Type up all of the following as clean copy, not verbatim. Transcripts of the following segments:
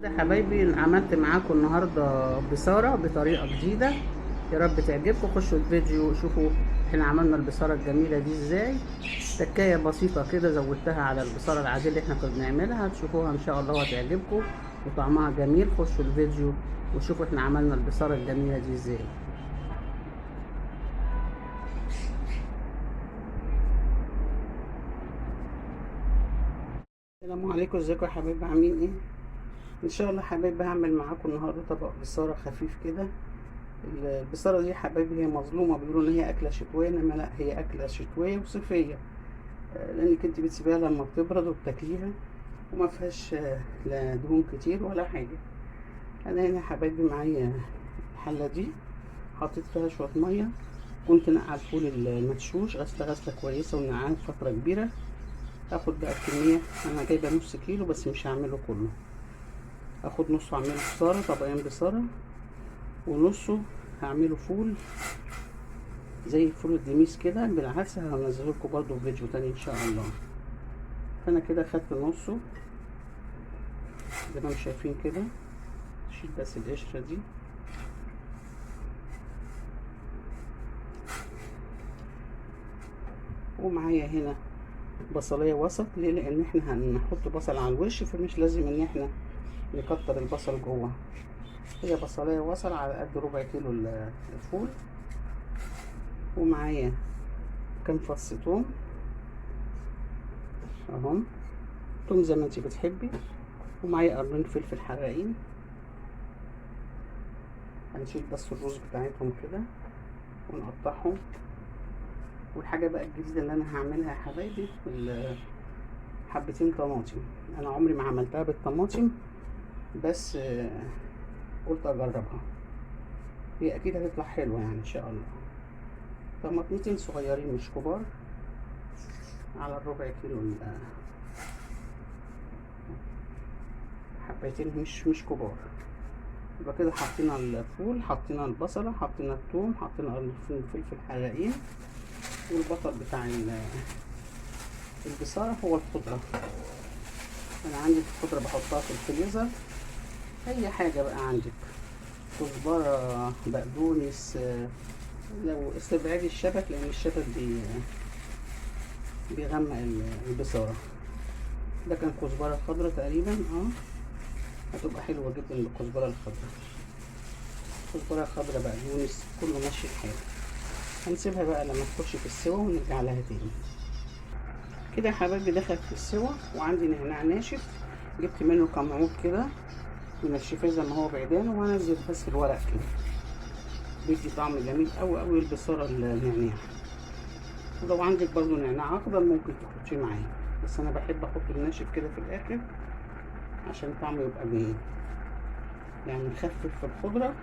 يا حبايبي، عملت معاكم النهارده بصاره بطريقه جديده. يا رب تعجبكم. خشوا الفيديو وشوفوا احنا عملنا البصاره الجميله دي ازاي. تكايه بسيطه كده زودتها على البصاره العاديه اللي احنا كنا بنعملها. هتشوفوها ان شاء الله وهتعجبكم وطعمها جميل. خشوا الفيديو وشوفوا احنا عملنا البصاره الجميله دي ازاي. السلام عليكم، ازيكم يا حبايبي؟ عاملين ايه؟ ان شاء الله حبايبي هعمل معاكم النهارده طبق بصاره خفيف كده. البصارة دي يا حبايبي هي مظلومة، بيقولوا ان هي اكلة شتوية، انما لا، هي اكلة شتوية وصيفية. لانك انت بتسيبيها لما بتبرد وبتاكليها، وما فيهاش لا دهون كتير ولا حاجة. انا هنا يا حبايبي معايا الحلة دي، حطيت فيها شوية مية. كنت نقع الفول المدشوش غسلة كويسة ونقعها فترة كبيرة. هاخد بقى الكمية، انا جايبة نص كيلو بس مش هعمله كله. هاخد نصه اعمله بصارة، طبقين بصارة، ونصه هعمله فول زي فول الدميس كده بالعدس. هنزله لكم برضه في فيديو تاني ان شاء الله. فانا كده خدت نصه زي ما انتم شايفين كده. اشيل بس القشره دي. ومعايا هنا بصلايه وسط. ليه؟ لان احنا هنحط بصل على الوش، فمش لازم ان احنا نكتر البصل جوه. هي بصلايه وسط على قد ربع كيلو الفول. ومعايا كام فص توم اهم، توم زي ما انت بتحبي. ومعايا قرنين فلفل حراقين. هنشيل بس الرز بتاعتهم كده ونقطعهم. والحاجه بقى الجديده اللي انا هعملها يا حبايبي حبتين طماطم. انا عمري ما عملتها بالطماطم، بس قلت اجربها. هي اكيد هتطلع حلوه يعني ان شاء الله. طماطمتين صغيرين مش كبار على الربع كيلو. حبتين مش كبار. يبقى كده حطينا الفول، حطينا البصله، حطينا الثوم، حطينا الفلفل حراقين. والبطل بتاع البصاره هو الخضره. انا عندي الخضره بحطها في الفريزر. اي حاجه بقى عندك، كزبره، بقدونس. لو استبعدي الشبت لان الشبت بيغمق البصاره. ده كان كزبره خضره تقريبا. هتبقى حلوه جدا بالكزبره الخضراء. كزبره خضراء، بقدونس، كله ماشي الحال. هنسيبها بقى لما تخش في السوا ونرجع لها تاني. كده يا حبايبي دخلت في السوا. وعندي نعناع ناشف، جبت منه كام عود كده منشفاه زي ما هو بعيدان، وهنزل بس الورق كده. بيدي طعم جميل قوي قوي البصاره النعناع. ولو عندك برضو نعناع اخضر ممكن تحطيه معاه، بس انا بحب احط الناشف كده في الاخر عشان طعمه يبقى جميل، يعني نخفف في الخضره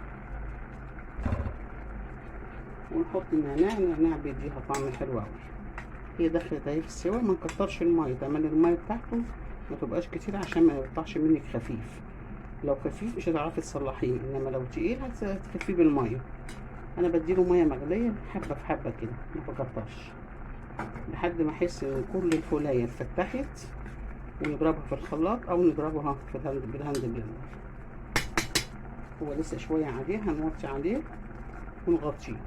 ونحط النعناع بيديها طعم حلو قوي. هي دخلت اهي في السوا. ما نكترش الميه كمان، الميه بتاعته ما تبقاش كتير عشان ما يقطعش منك خفيف. لو خفيف مش هتعرفي تصلحيه، انما لو تقيل هتخفيه بالميه. انا بديله ميه مغليه حبه في حبه كده، ما بكترش، لحد ما احس ان كل الفولايه اتفتحت. ونضربها في الخلاط او نضربها في بالهاند بلندر. هو لسه شويه عليه، هنوطي عليه ونغطيه.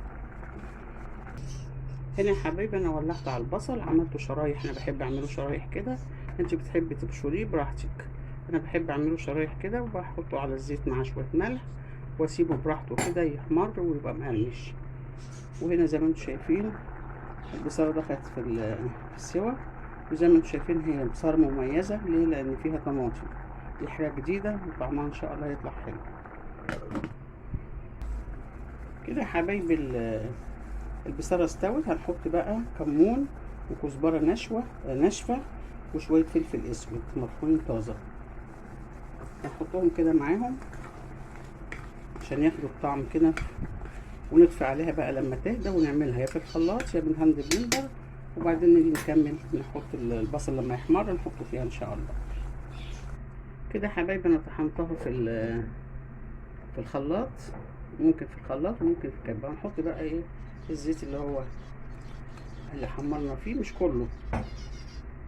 هنا يا حبايبي انا ولعت على البصل، عملته شرايح. انا بحب اعمله شرايح كده، انت بتحبي تبشريه براحتك. انا بحب اعمله شرايح كده وبحطه على الزيت مع شويه ملح واسيبه براحته كده يحمر ويبقى مقرمش. وهنا زي ما انتم شايفين البصاره دخلت في السوا. وزي ما انتم شايفين هي بصاره مميزه. ليه؟ لان فيها طماطم. دي حاجه جديده وطعمها ان شاء الله يطلع حلو. كده يا حبايبي البصاره استوت. هنحط بقى كمون وكزبره ناشفه وشويه فلفل اسود مطحونين طازه. هنحطهم كده معاهم عشان ياخدوا الطعم كده. ونطفي عليها بقى لما تهدى، ونعملها يا في الخلاط يا بالهاند بلندر. وبعدين نيجي نكمل نحط البصل لما يحمر نحطه فيها ان شاء الله. كده يا حبايبي انا طحنتها في الخلاط. ممكن في الخلاط وممكن في كبه. هنحط بقى ايه الزيت اللي حمرنا فيه، مش كله.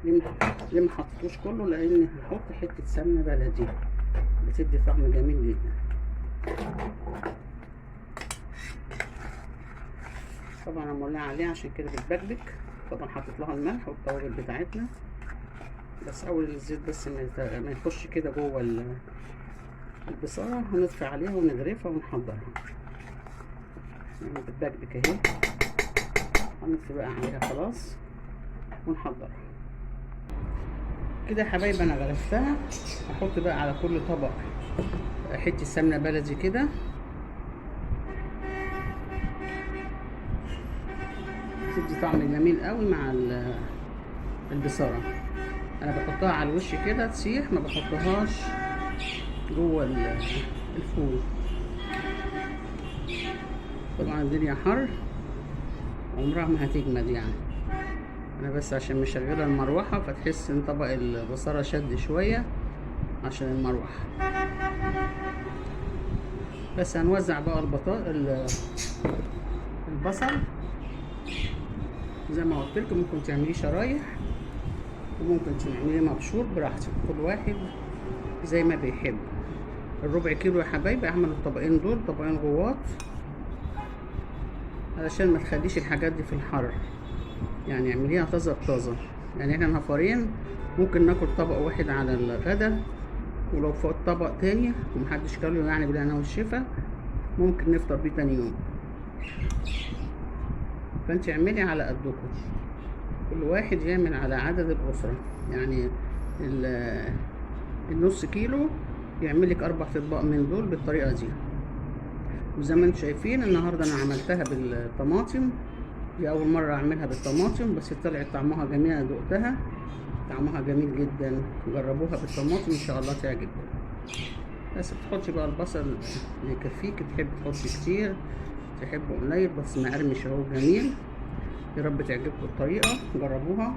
ليه ما حطيتوش كله؟ لان هنحط حته سمنه بلدي بتدي طعم جميل جدا. طبعا انا مولعه عليها عشان كده بتبكبك. طبعا حطيت لها الملح والتوابل بتاعتنا، بس اول الزيت بس ما يخش كده جوه البصاره هنطفي عليها ونغرفها ونحضرها. يعني بتبكبك اهي، هنطفي بقى عليها خلاص ونحضرها كده يا حبايبي. انا غرفتها. احط بقى على كل طبق حته سمنه بلدي كده، بتدي طعم جميل قوي مع البصاره. انا بحطها على الوش كده تسيح، ما بحطهاش جوه الفول. طبعا الدنيا حر عمرها ما هتجمد يعني. انا بس عشان مشغله المروحه فتحس ان طبق البصاره شد شويه عشان المروحه. بس هنوزع بقى البصل زي ما قلت لكم. ممكن تعمليه شرايح وممكن تعمليه مبشور براحتك، كل واحد زي ما بيحب. الربع كيلو يا حبايبي اعمل الطبقين دول طبقين غواط، علشان ما تخليش الحاجات دي في الحر، يعني اعمليها طازه بطازه. يعني احنا نفرين ممكن ناكل طبق واحد على الغدا، ولو فوق طبق تاني ومحدش كله يعني بالهنا والشفا ممكن نفطر بيه تاني يوم. فانت اعملي على قدكم، كل واحد يعمل على عدد الاسره. يعني النص كيلو يعملك 4 اطباق من دول بالطريقه دي. وزي ما انتم شايفين النهارده انا عملتها بالطماطم، دي اول مره اعملها بالطماطم، بس طلعت طعمها جميل. انا دقتها طعمها جميل جدا، جربوها بالطماطم ان شاء الله تعجبكم. بس بتحطي بقى البصل اللي يكفيك، تحب تحطي كتير تحب قليل، بس مقرمش اهو جميل. يا رب تعجبكم الطريقه، جربوها.